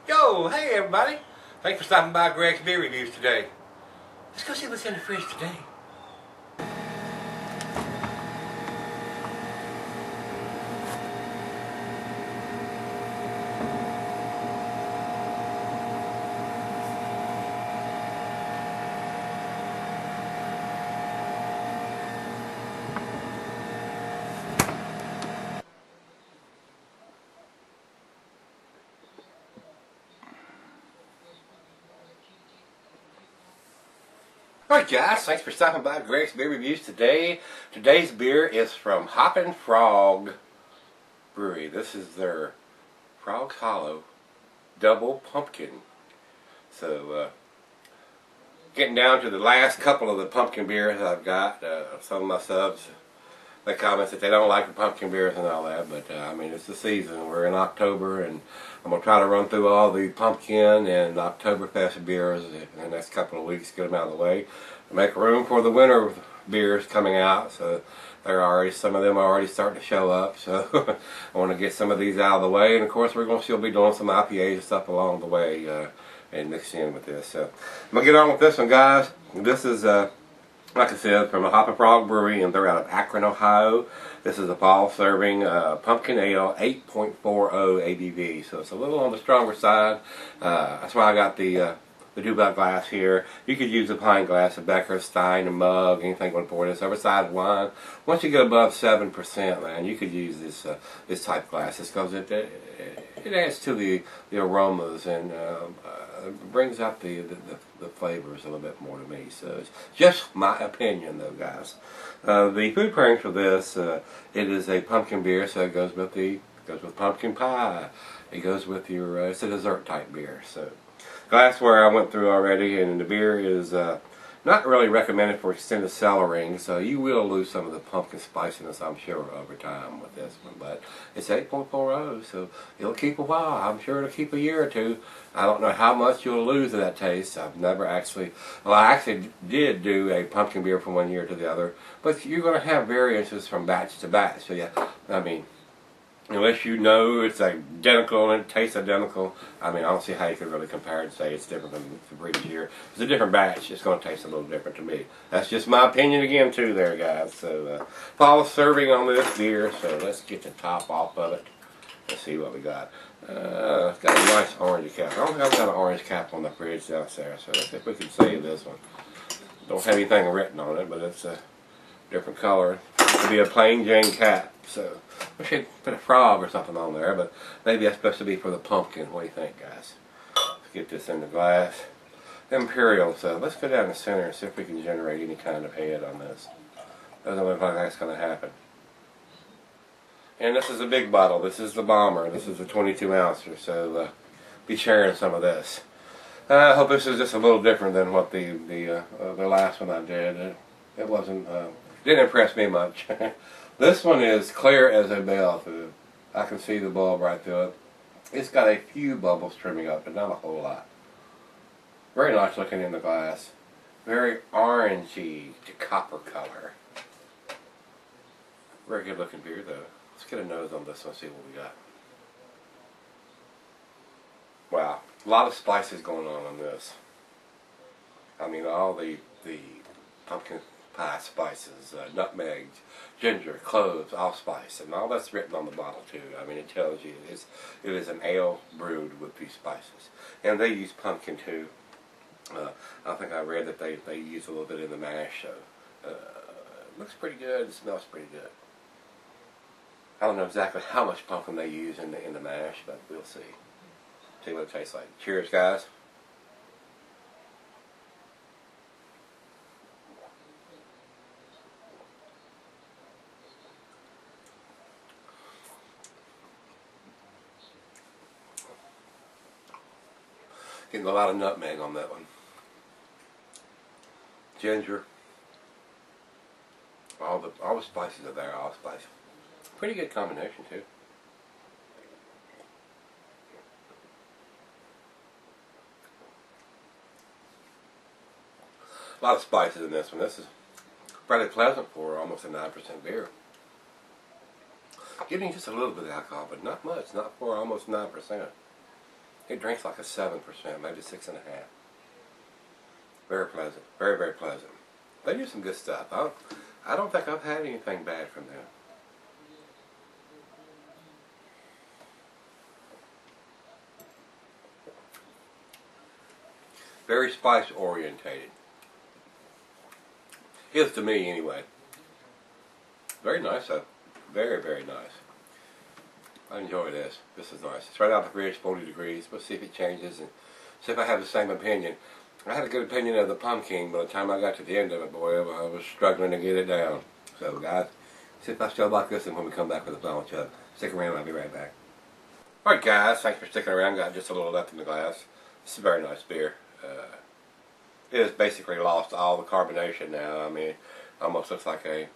Yo, hey everybody. Thanks for stopping by Greg's Beer Reviews today. Let's go see what's in the fridge today. Alright guys, thanks for stopping by Greg's Beer Reviews today. Today's beer is from Hoppin Frog Brewery. This is their Frog's Hollow Double Pumpkin. So, getting down to the last couple of the pumpkin beers I've got. Some of my subs, they comment that they don't like the pumpkin beers and all that, but I mean, it's the season. We're in October, and I'm going to try to run through all the pumpkin and Oktoberfest beers in the next couple of weeks, get them out of the way, make room for the winter beers coming out. So some of them are already starting to show up, so I want to get some of these out of the way, and of course we're going to still be doing some IPAs and stuff along the way and mixed in with this. So I'm going to get on with this one, guys. This is like I said, from the Hoppin Frog Brewery, and they're out of Akron, Ohio. This is a fall serving pumpkin ale, 8.40 ABV, so it's a little on the stronger side. That's why I got the Dubai glass here. You could use a pint glass, a Becker, Stein, a mug, anything going for this. Oversized wine. Once you get above 7%, man, you could use this type of glass. This goes it adds to the aromas and brings out the flavors a little bit more to me. So it's just my opinion, though, guys. The food pairing for this, it is a pumpkin beer, so it goes with pumpkin pie. It goes with your it's a dessert type beer. So glassware I went through already, and the beer is not really recommended for extended cellaring, so you will lose some of the pumpkin spiciness, I'm sure, over time with this one. But it's 8.40, so it'll keep a while. I'm sure it'll keep a year or two. I don't know how much you'll lose of that taste. I've never actually, well, I actually did do a pumpkin beer from one year to the other, but you're going to have variances from batch to batch. So yeah, I mean, unless you know it's identical and it tastes identical, I mean, I don't see how you could really compare and say it's different than the previous year. It's a different batch. It's going to taste a little different to me. That's just my opinion again, too, there, guys. So, fall serving on this beer. So let's get the top off of it. Let's see what we got. It's got a nice orange cap. I don't think I've got an orange cap on the fridge downstairs, so let's see if we can save this one. Don't have anything written on it, but it's a different color. It'll be a plain Jane cap, so we should put a frog or something on there, but maybe that's supposed to be for the pumpkin. What do you think, guys? Let's get this in the glass. Imperial, so let's go down the center and see if we can generate any kind of head on this. Doesn't look like that's going to happen. And this is a big bottle. This is the bomber. This is a 22 ouncer, so be sharing some of this. I hope this is just a little different than what the last one I did. It wasn't. Didn't impress me much. This one is clear as a bell. I can see the bulb right through it. It's got a few bubbles trimming up, but not a whole lot. Very nice looking in the glass. Very orangey to copper color. Very good looking beer, though. Let's get a nose on this one and see what we got. Wow, a lot of spices going on this. I mean, all the pumpkin pie spices, nutmeg, ginger, cloves, allspice, and all that's written on the bottle too. I mean, it tells you it is an ale brewed with these spices, and they use pumpkin too. I think I read that they use a little bit in the mash. So it looks pretty good. It smells pretty good. I don't know exactly how much pumpkin they use in the mash, but we'll see. See what it tastes like. Cheers, guys. Getting a lot of nutmeg on that one. Ginger. All the spices are there, allspice. Pretty good combination too. A lot of spices in this one. This is fairly pleasant for almost a 9% beer. Getting just a little bit of alcohol, but not much. Not for almost 9%. It drinks like a 7%, maybe 6.5. Very pleasant. Very, very pleasant. They do some good stuff. I don't think I've had anything bad from them. Very spice orientated. Is to me anyway. Very nice though. Very, very nice. I enjoy this. This is nice. It's right out of the fridge, 40 degrees. We'll see if it changes and see if I have the same opinion. I had a good opinion of the pumpkin. By the time I got to the end of it, boy, I was struggling to get it down. So guys, see if I still like this and when we come back with the final chug. Stick around, I'll be right back. Alright guys, thanks for sticking around. Got just a little left in the glass. This is a very nice beer. It has basically lost all the carbonation now. I mean, almost looks like a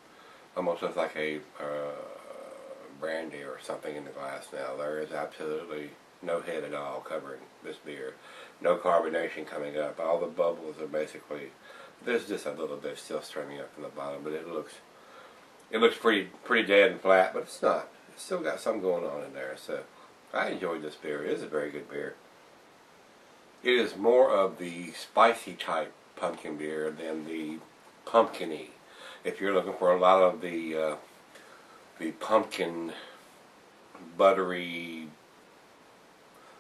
brandy or something in the glass now. There is absolutely no head at all covering this beer. No carbonation coming up. All the bubbles are basically, there's just a little bit still streaming up from the bottom, but it looks pretty dead and flat, but it's not. It's still got something going on in there. So I enjoyed this beer. It is a very good beer. It is more of the spicy type pumpkin beer than the pumpkin-y. If you're looking for a lot of the pumpkin buttery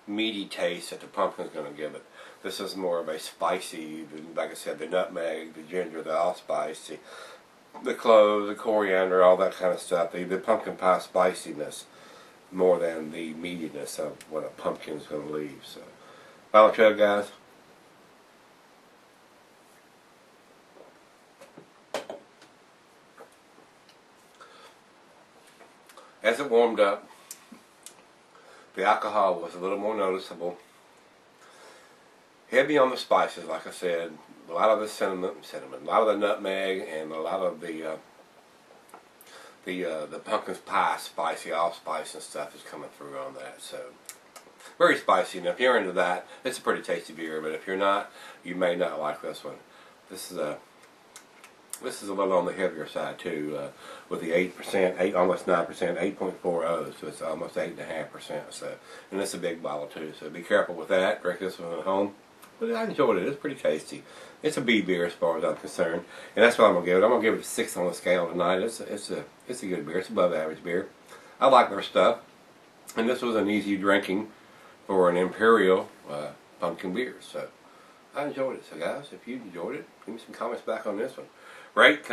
meaty taste that the pumpkin's going to give it, this is more of a spicy, like I said, the nutmeg, the ginger, the allspice, the cloves, the coriander, all that kind of stuff. The pumpkin pie spiciness more than the meatiness of what a pumpkin's going to leave. So, final chug, guys. As it warmed up, the alcohol was a little more noticeable. Heavy on the spices, like I said. A lot of the cinnamon, a lot of the nutmeg, and a lot of the pumpkin pie spicy allspice and stuff is coming through on that. So very spicy. And if you're into that, it's a pretty tasty beer. But if you're not, you may not like this one. This is a little on the heavier side too, with the 8%, almost 9%, 8.40, so it's almost 8.5%. So, and it's a big bottle too. So be careful with that. Drink this one at home. But I enjoyed it. It's pretty tasty. It's a B beer as far as I'm concerned, and that's what I'm gonna give it. I'm gonna give it a 6 on the scale tonight. It's a good beer. It's above average beer. I like their stuff, and this was an easy drinking for an imperial pumpkin beer. So I enjoyed it. So guys, if you enjoyed it, give me some comments back on this one. Rate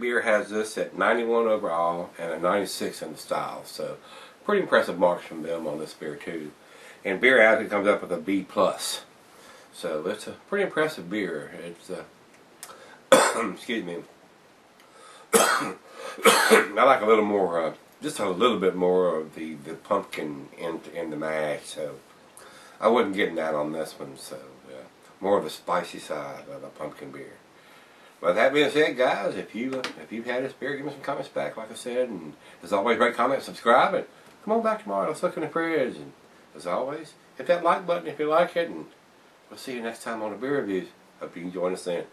Beer has this at 91 overall and a 96 in the style. So pretty impressive marks from them on this beer too. And Beer Advocate comes up with a B+. So it's a pretty impressive beer. It's excuse me. I like a little more, just a little bit more of the pumpkin in the mash. So I wasn't getting that on this one. So more of the spicy side of the pumpkin beer. But that being said, guys, if you've had this beer, give me some comments back, like I said. And as always, rate, comment, subscribe, and come on back tomorrow. Let's look in the fridge. And as always, hit that like button if you like it. And we'll see you next time on the beer reviews. Hope you can join us then.